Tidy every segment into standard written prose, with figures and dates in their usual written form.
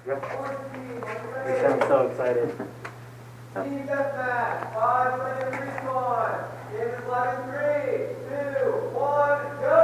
Yep. You sound so excited. Team deathmatch, 5-second respawn. Game is live in 3, 2, 1, go!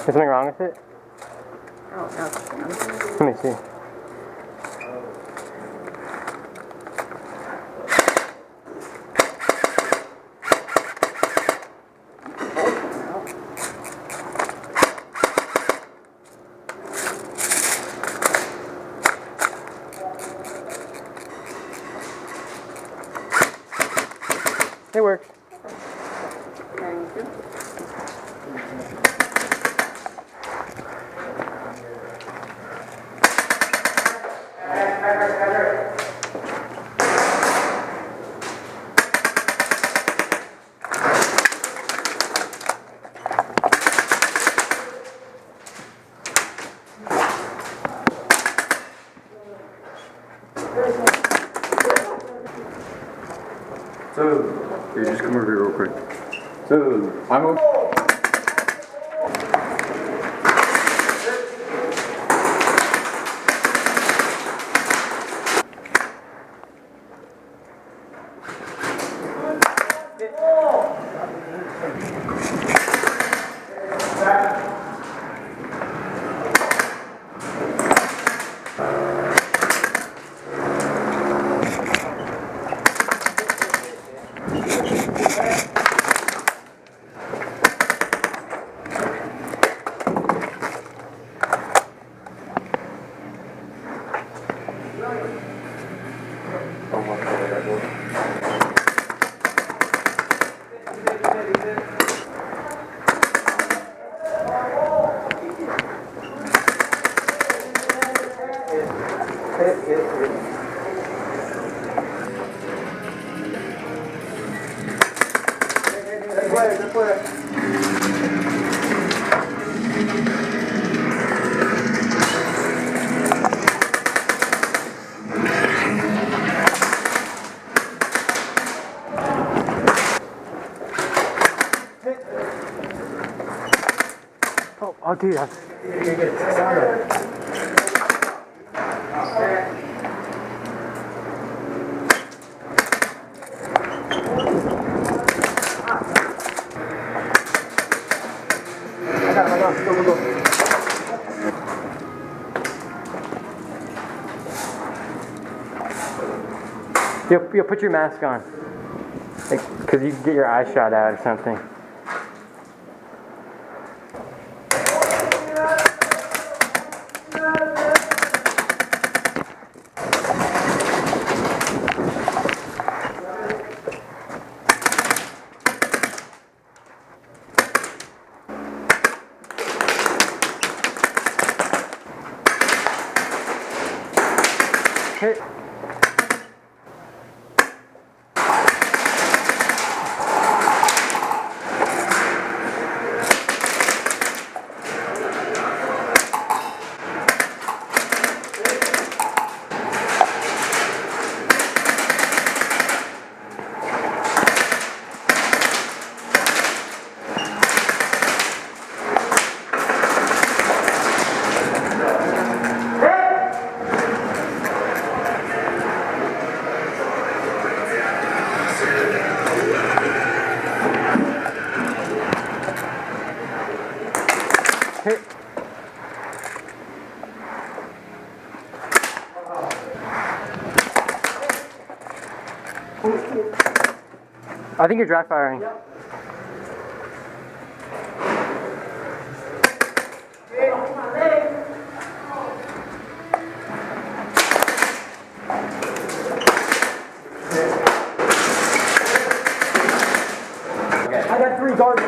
Is something wrong with it? Oh, no. Let me see. It works. Thank you. So, here, just come over here real quick. So, I'm okay. player, good player. Oh, dude, that's. I got it. Go. You'll put your mask on. Because you can get your eye shot out or something. Hit. Hit. I think you're dry firing. I got 3 guards.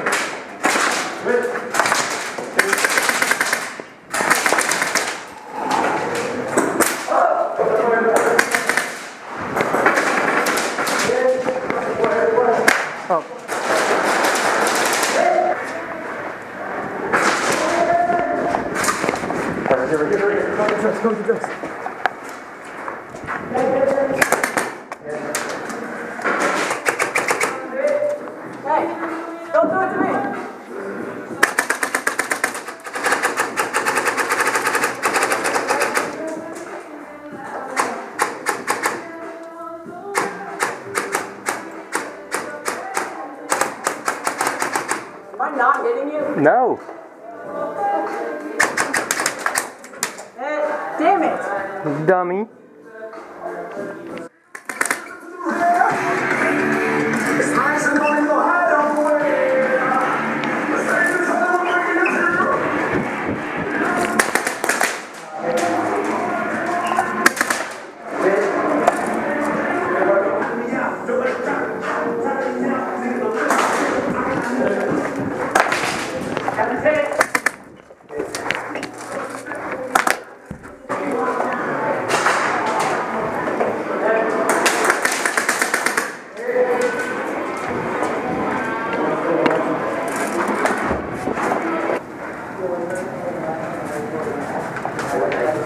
Go to this. Hey, don't do it to me. Am I not hitting you? No. Damn it! Dummy.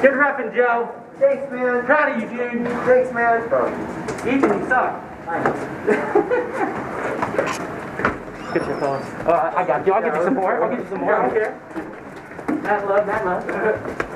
Good repping, Joe. Thanks, man. Proud of you, dude. Thanks, man. Ethan, you suck. Get your phone. I got you. I'll get you some more. I don't care. Mad love.